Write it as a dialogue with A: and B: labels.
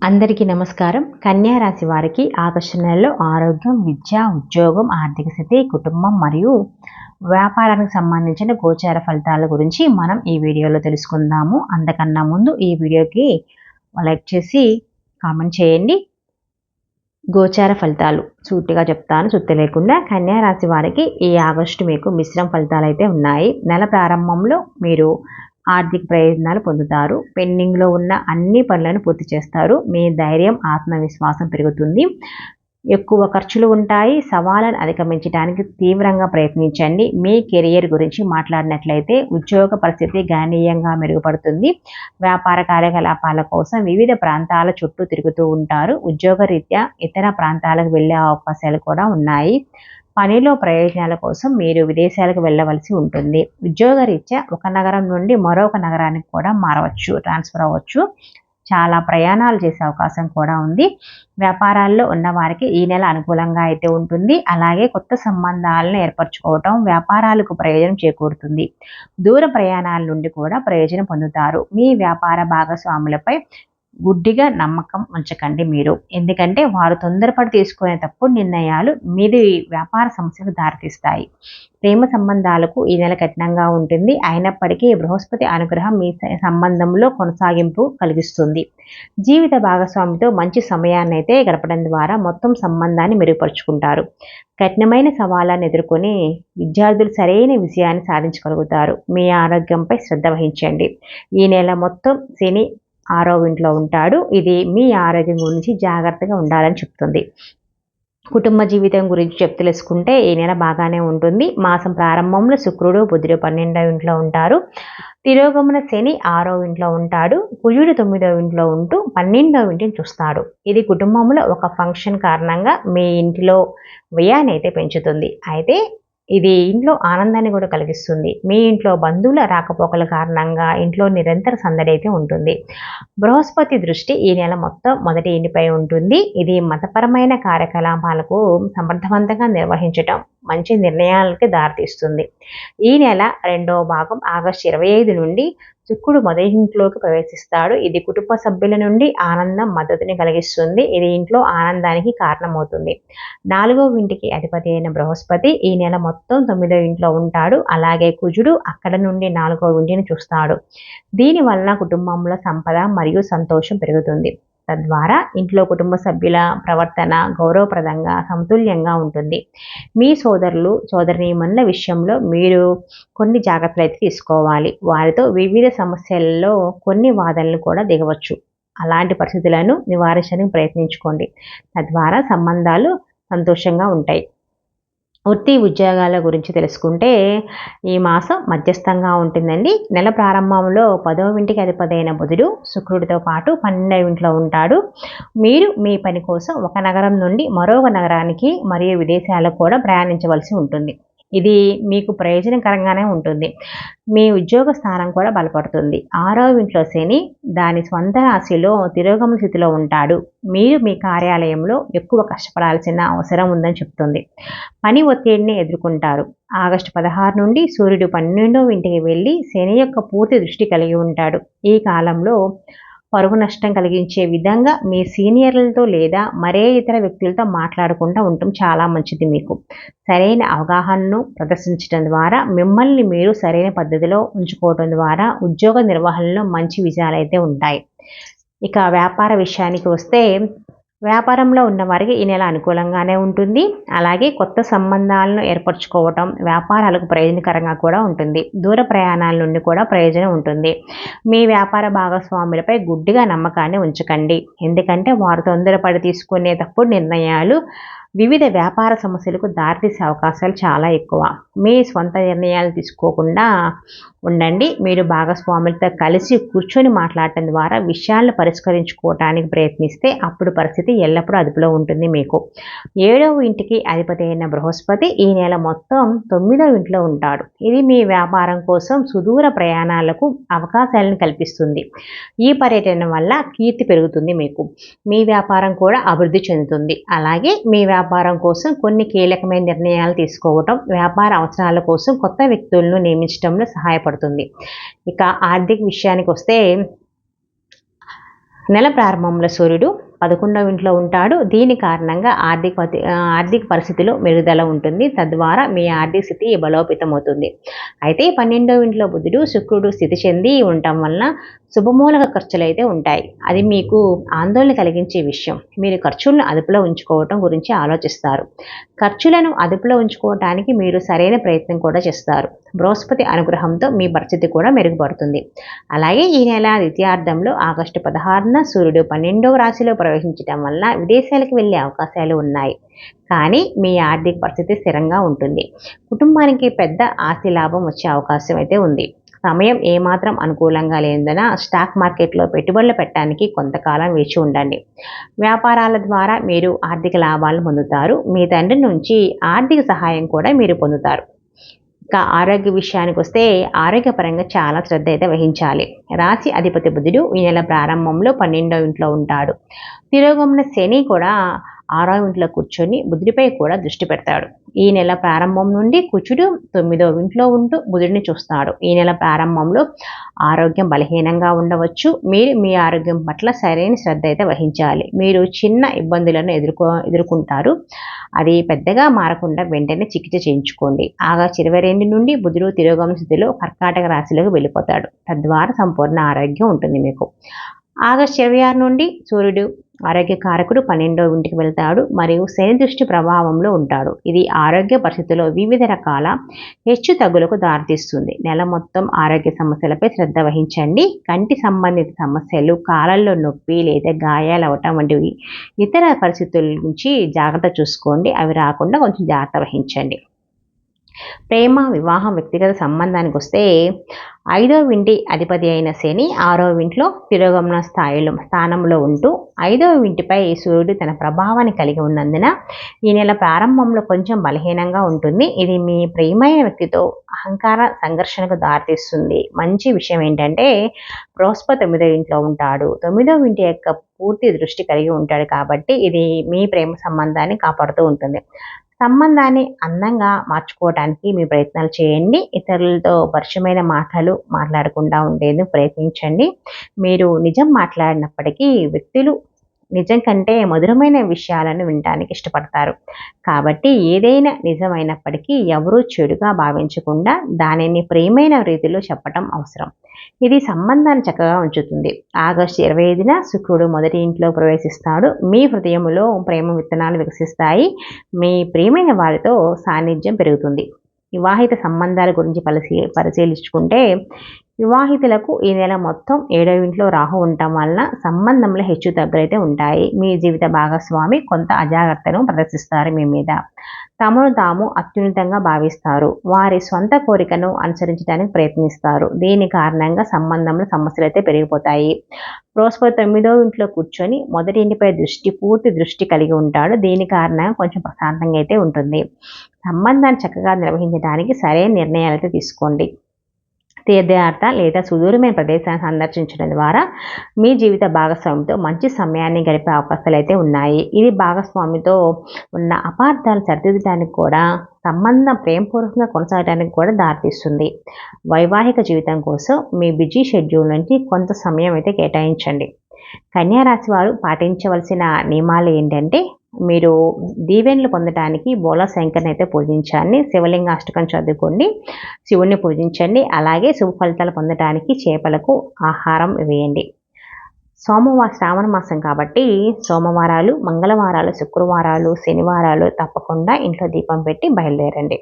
A: అందరికీ నమస్కారం. కన్యా రాశి వారికి ఆగస్టు నెలలో ఆరోగ్యం, విద్య, ఉద్యోగం, ఆర్థిక స్థితి, కుటుంబం మరియు వ్యాపారానికి సంబంధించిన గోచార ఫలితాల గురించి మనం ఈ వీడియోలో తెలుసుకుందాము. అంతకన్నా ముందు ఈ వీడియోకి లైక్ చేసి కామెంట్ చేయండి. గోచార ఫలితాలు సూటిగా చెప్తాను, సుత్తి లేకుండా. కన్యా రాశి వారికి ఈ ఆగస్టు మీకు మిశ్రమ ఫలితాలు అయితే ఉన్నాయి. నెల ప్రారంభంలో మీరు ఆర్థిక ప్రయోజనాలు పొందుతారు. పెండింగ్లో ఉన్న అన్ని పనులను పూర్తి చేస్తారు. మీ ధైర్యం, ఆత్మవిశ్వాసం పెరుగుతుంది. ఎక్కువ ఖర్చులు ఉంటాయి. సవాళ్ళను అధిగమించడానికి తీవ్రంగా ప్రయత్నించండి. మీ కెరియర్ గురించి మాట్లాడినట్లయితే ఉద్యోగ పరిస్థితి గణనీయంగా మెరుగుపడుతుంది. వ్యాపార కార్యకలాపాల కోసం వివిధ ప్రాంతాల చుట్టూ తిరుగుతూ ఉంటారు. ఉద్యోగరీత్యా ఇతర ప్రాంతాలకు వెళ్ళే అవకాశాలు కూడా ఉన్నాయి. పనిలో ప్రయోజనాల కోసం మీరు విదేశాలకు వెళ్ళవలసి ఉంటుంది. ఉద్యోగరీత్యా ఒక నగరం నుండి మరొక నగరానికి కూడా మారవచ్చు, ట్రాన్స్ఫర్ అవ్వచ్చు. చాలా ప్రయాణాలు చేసే అవకాశం కూడా ఉంది. వ్యాపారాల్లో ఉన్నవారికి ఈ నెల అనుకూలంగా అయితే ఉంటుంది. అలాగే కొత్త సంబంధాలను ఏర్పరచుకోవటం వ్యాపారాలకు ప్రయోజనం చేకూరుతుంది. దూర ప్రయాణాల నుండి కూడా ప్రయోజనం పొందుతారు. మీ వ్యాపార భాగస్వాములపై గుడ్డిగా నమ్మకం ఉంచకండి మీరు, ఎందుకంటే వారు తొందరపడి తీసుకునే తప్పుడు నిర్ణయాలు మీది వ్యాపార సమస్యలకు దారితీస్తాయి. ప్రేమ సంబంధాలకు ఈ నెల కఠినంగా ఉంటుంది. అయినప్పటికీ బృహస్పతి అనుగ్రహం మీ సంబంధంలో కొనసాగింపు కలిగిస్తుంది. జీవిత భాగస్వామితో మంచి సమయాన్ని అయితే గడపడం ద్వారా మొత్తం సంబంధాన్ని మెరుగుపరుచుకుంటారు. కఠినమైన సవాళ్ళను ఎదుర్కొని విద్యార్థులు సరైన విజయాన్ని సాధించగలుగుతారు. మీ ఆరోగ్యంపై శ్రద్ధ వహించండి. ఈ నెల మొత్తం శని 6వ ఇంట్లో ఉంటాడు. ఇది మీ ఆరోగ్యం గురించి జాగ్రత్తగా ఉండాలని చెప్తుంది. కుటుంబ జీవితం గురించి తెలుసుకుంటే ఈ నెల బాగానే ఉంటుంది. మాసం ప్రారంభంలో శుక్రుడు, బుధుడు 12వ ఇంట్లో ఉంటారు. తిరోగమన శని 6వ ఇంట్లో ఉంటాడు. కుజుడు 9వ ఇంట్లో ఉంటూ 12వ ఇంటిని చూస్తాడు. ఇది కుటుంబంలో ఒక ఫంక్షన్ కారణంగా మీ ఇంటిలో వ్యయాన్ని అయితే పెంచుతుంది. అయితే ఇది ఇంట్లో ఆనందాన్ని కూడా కలిగిస్తుంది. మీ ఇంట్లో బంధువుల రాకపోకల కారణంగా ఇంట్లో నిరంతర సందడి అయితే ఉంటుంది. బృహస్పతి దృష్టి ఈ నెల మొత్తం మొదటి ఇంటిపై ఉంటుంది. ఇది మతపరమైన కార్యకలాపాలకు సమర్థవంతంగా నిర్వహించటం, మంచి నిర్ణయాలకి దారితీస్తుంది. ఈ నెల 2వ భాగం ఆగస్టు 25 నుండి శుక్రుడు మొదటి ఇంట్లోకి ప్రవేశిస్తాడు. ఇది కుటుంబ సభ్యుల నుండి ఆనందం, మద్దతుని కలిగిస్తుంది. ఇది ఇంట్లో ఆనందానికి కారణమవుతుంది. 4వ ఇంటికి అధిపతి అయిన బృహస్పతి ఈ నెల మొత్తం 9వ ఇంట్లో ఉంటాడు. అలాగే కుజుడు అక్కడ నుండి 4వ ఇంటిని చూస్తాడు. దీని వలన కుటుంబంలో సంపద మరియు సంతోషం పెరుగుతుంది. తద్వారా ఇంట్లో కుటుంబ సభ్యుల ప్రవర్తన గౌరవప్రదంగా, సమతుల్యంగా ఉంటుంది. మీ సోదరులు, సోదరీమణుల విషయంలో మీరు కొన్ని జాగ్రత్తలు అయితే తీసుకోవాలి. వారితో వివిధ సమస్యలలో కొన్ని వాదనలు కూడా దిగవచ్చు. అలాంటి పరిస్థితులను నివారించడానికి ప్రయత్నించుకోండి. తద్వారా సంబంధాలు సంతోషంగా ఉంటాయి. వృత్తి ఉద్యోగాల గురించి తెలుసుకుంటే ఈ మాసం మధ్యస్థంగా ఉంటుందండి. నెల ప్రారంభంలో 10వ ఇంటికి అధిపతి అయిన బుధుడు శుక్రుడితో పాటు 12వ ఇంట్లో ఉంటాడు. మీరు మీ పని కోసం ఒక నగరం నుండి మరొక నగరానికి మరియు విదేశాలకు కూడా ప్రయాణించవలసి ఉంటుంది. ఇది మీకు ప్రయోజనకరంగానే ఉంటుంది. మీ ఉద్యోగ స్థానం కూడా బలపడుతుంది. 6వ ఇంట్లో శని దాని స్వంత రాశిలో తిరోగమన స్థితిలో ఉంటాడు. మీరు మీ కార్యాలయంలో ఎక్కువ కష్టపడాల్సిన అవసరం ఉందని చెప్తుంది. పని ఒత్తిడిని ఎదుర్కొంటారు. ఆగస్టు 16 నుండి సూర్యుడు 12వ ఇంటికి వెళ్ళి శని యొక్క పూర్తి దృష్టి కలిగి ఉంటాడు. ఈ కాలంలో పరువు నష్టం కలిగించే విధంగా మీ సీనియర్లతో లేదా మరే ఇతర వ్యక్తులతో మాట్లాడకుండా ఉండటం చాలా మంచిది. మీకు సరైన అవగాహనను ప్రదర్శించడం ద్వారా, మిమ్మల్ని మీరు సరైన పద్ధతిలో ఉంచుకోవడం ద్వారా ఉద్యోగ నిర్వహణలో మంచి విజయాలు అయితే ఉంటాయి. ఇక వ్యాపార విషయానికి వస్తే వ్యాపారంలో ఉన్నవారికి ఈ నెల అనుకూలంగానే ఉంటుంది. అలాగే కొత్త సంబంధాలను ఏర్పరచుకోవటం వ్యాపారాలకు ప్రయోజనకరంగా కూడా ఉంటుంది. దూర ప్రయాణాల నుండి కూడా ప్రయోజనం ఉంటుంది. మీ వ్యాపార భాగస్వాములపై గుడ్డిగా నమ్మకాన్ని ఉంచకండి, ఎందుకంటే వారు తొందరపడి తీసుకునే తప్పుడు నిర్ణయాలు వివిధ వ్యాపార సమస్యలకు దారితీసే అవకాశాలు చాలా ఎక్కువ. మీ స్వంత నిర్ణయాలు తీసుకోకుండా ఉండండి. మీరు భాగస్వాములతో కలిసి కూర్చొని మాట్లాడటం ద్వారా విషయాలను పరిష్కరించుకోవటానికి ప్రయత్నిస్తే అప్పుడు పరిస్థితి ఎల్లప్పుడూ అదుపులో ఉంటుంది. మీకు 7వ ఇంటికి అధిపతి అయిన బృహస్పతి ఈ నెల మొత్తం 9వ ఇంట్లో ఉంటాడు. ఇది మీ వ్యాపారం కోసం సుదూర ప్రయాణాలకు అవకాశాలను కల్పిస్తుంది. ఈ పర్యటన వల్ల కీర్తి పెరుగుతుంది. మీకు మీ వ్యాపారం కూడా అభివృద్ధి చెందుతుంది. అలాగే మీ వ్యాపారం కోసం కొన్ని కీలకమైన నిర్ణయాలు తీసుకోవటం వ్యాపార అవసరాల కోసం కొత్త వ్యక్తులను నియమించడంలో సహాయపడుతుంది. ఇక ఆర్థిక విషయానికి వస్తే నెల ప్రారంభంలో సూర్యుడు 11వ ఇంట్లో ఉంటాడు. దీని కారణంగా ఆర్థిక పరిస్థితిలో మెరుగుదల ఉంటుంది. తద్వారా మీ ఆర్థిక స్థితి బలోపేతమవుతుంది. అయితే 12వ ఇంట్లో బుధుడు శుక్రుడు స్థితి చెంది ఉండటం వలన శుభమూలక ఖర్చులైతే ఉంటాయి. అది మీకు ఆందోళన కలిగించే విషయం. మీరు ఖర్చులను అదుపులో ఉంచుకోవటం గురించి ఆలోచిస్తారు. ఖర్చులను అదుపులో ఉంచుకోవటానికి మీరు సరైన ప్రయత్నం కూడా చేస్తారు. బృహస్పతి అనుగ్రహంతో మీ పరిస్థితి కూడా మెరుగుపడుతుంది. అలాగే ఈ నెల ద్వితీయార్థంలో ఆగస్టు 16న సూర్యుడు 12వ రాశిలో ప్రవేశించడం వల్ల విదేశాలకు వెళ్ళే అవకాశాలు ఉన్నాయి. కానీ మీ ఆర్థిక పరిస్థితి స్థిరంగా ఉంటుంది. కుటుంబానికి పెద్ద ఆస్తి లాభం వచ్చే అవకాశం అయితే ఉంది. సమయం ఏమాత్రం అనుకూలంగా లేనందున స్టాక్ మార్కెట్లో పెట్టుబడులు పెట్టడానికి కొంతకాలం వేచి ఉండండి. వ్యాపారాల ద్వారా మీరు ఆర్థిక లాభాలను పొందుతారు. మీ తండ్రి నుంచి ఆర్థిక సహాయం కూడా మీరు పొందుతారు. ఇక ఆరోగ్య విషయానికి వస్తే ఆరోగ్యపరంగా చాలా శ్రద్ధ అయితే వహించాలి. రాశి అధిపతి బుధుడు ఈ నెల ప్రారంభంలో 12వ ఇంట్లో ఉంటాడు. తిరోగమన శని కూడా 6వ ఇంట్లో కూర్చొని బుధుడిపై కూడా దృష్టి పెడతాడు. ఈ నెల ప్రారంభం నుండి కుజుడు 9వ ఇంట్లో ఉంటూ బుధుడిని చూస్తాడు. ఈ నెల ప్రారంభంలో ఆరోగ్యం బలహీనంగా ఉండవచ్చు. మీరు మీ ఆరోగ్యం పట్ల సరైన శ్రద్ధ అయితే వహించాలి. మీరు చిన్న ఇబ్బందులను ఎదుర్కొంటారు. అది పెద్దగా మారకుండా వెంటనే చికిత్స చేయించుకోండి. ఆగస్టు 22 నుండి బుధుడు తిరోగమన స్థితిలో కర్కాటక రాశిలోకి వెళ్ళిపోతాడు. తద్వారా సంపూర్ణ ఆరోగ్యం ఉంటుంది మీకు. ఆగస్టు 26 నుండి సూర్యుడు ఆరోగ్యకారకుడు 12వ ఇంటికి వెళ్తాడు మరియు శని దృష్టి ప్రభావంలో ఉంటాడు. ఇది ఆరోగ్య పరిస్థితుల్లో వివిధ రకాల హెచ్చు తగ్గులకు దారితీస్తుంది. నెల మొత్తం ఆరోగ్య సమస్యలపై శ్రద్ధ వహించండి. కంటి సంబంధిత సమస్యలు, కాళ్ళల్లో నొప్పి లేదా గాయాలు అవటం వంటివి ఇతర పరిస్థితుల నుంచి జాగ్రత్త చూసుకోండి. అవి రాకుండా కొంచెం జాగ్రత్త వహించండి. ప్రేమ, వివాహం, వ్యక్తిగత సంబంధానికి వస్తే 5వ ఇంటి అధిపతి అయిన శని 6వ ఇంట్లో తిరోగమన స్థానంలో ఉంటూ 5వ ఇంటిపై సూర్యుడు తన ప్రభావాన్ని కలిగి ఉన్నందున ఈ నెల ప్రారంభంలో కొంచెం బలహీనంగా ఉంటుంది. ఇది మీ ప్రియమైన వ్యక్తితో అహంకార సంఘర్షణకు దారితీస్తుంది. మంచి విషయం ఏంటంటే బృహస్పతి 9వ ఇంట్లో ఉంటాడు. 9వ ఇంటి యొక్క పూర్తి దృష్టి కలిగి ఉంటాడు కాబట్టి ఇది మీ ప్రేమ సంబంధాన్ని కాపాడుతూ ఉంటుంది. సంబంధాన్ని అందంగా మార్చుకోవడానికి మీ ప్రయత్నాలు చేయండి. ఇతరులతో పరిచయమైన మాటలు మాట్లాడకుండా ఉండేందుకు ప్రయత్నించండి. మీరు నిజం మాట్లాడినప్పటికీ వ్యక్తులు నిజం కంటే మధురమైన విషయాలను వినడానికి ఇష్టపడతారు. కాబట్టి ఏదైనా నిజమైనప్పటికీ ఎవరూ చెడుగా భావించకుండా దానిని ప్రియమైన రీతిలో చెప్పటం అవసరం. ఇది సంబంధాన్ని చక్కగా ఉంచుతుంది. ఆగస్టు 25న శుక్రుడు మొదటి ఇంట్లో ప్రవేశిస్తాడు. మీ హృదయంలో ప్రేమ విత్తనాలు వికసిస్తాయి. మీ ప్రియమైన వారితో సాన్నిధ్యం పెరుగుతుంది. వివాహిత సంబంధాల గురించి పరిశీలించుకుంటే వివాహితులకు ఈ నెల మొత్తం 7వ ఇంట్లో రాహు ఉండటం వలన సంబంధంలో హెచ్చు తగ్గులైతే ఉంటాయి. మీ జీవిత భాగస్వామి కొంత అజాగ్రత్తను ప్రదర్శిస్తారు. మీ మీద తమను తాము అత్యున్నతంగా భావిస్తారు. వారి సొంత కోరికను అనుసరించడానికి ప్రయత్నిస్తారు. దీని కారణంగా సంబంధంలో సమస్యలు అయితే పెరిగిపోతాయి. బృహస్పతి 9వ ఇంట్లో కూర్చొని మొదటి ఇంటిపై పూర్తి దృష్టి కలిగి ఉంటాడు. దీని కారణంగా కొంచెం ప్రశాంతంగా అయితే ఉంటుంది. సంబంధాన్ని చక్కగా నిర్వహించడానికి సరైన నిర్ణయాలు అయితే తీసుకోండి. తీర్థయాత్ర లేదా సుదూరమైన ప్రదేశాన్ని సందర్శించడం ద్వారా మీ జీవిత భాగస్వామితో మంచి సమయాన్ని గడిపే అవకాశాలు అయితే ఉన్నాయి. ఇది భాగస్వామితో ఉన్న అపార్థాలు సరిదిద్దడానికి కూడా, సంబంధం ప్రేమపూర్వకంగా కొనసాగడానికి కూడా దారితీస్తుంది. వైవాహిక జీవితం కోసం మీ బిజీ షెడ్యూల్ నుంచి కొంత సమయం అయితే కేటాయించండి. కన్యా రాశి వారు పాటించవలసిన నియమాలు ఏంటంటే మీరు దీవెనలు పొందడానికి బోలా శంకర్ని అయితే పూజించండి. శివలింగాష్టకం చదువుకోండి. శివుణ్ణి పూజించండి. అలాగే శుభ ఫలితాలు పొందడానికి చేపలకు ఆహారం వేయండి. శ్రావణ మాసం కాబట్టి సోమవారాలు, మంగళవారాలు, శుక్రవారాలు, శనివారాలు తప్పకుండా ఇంట్లో దీపం పెట్టి బయలుదేరండి.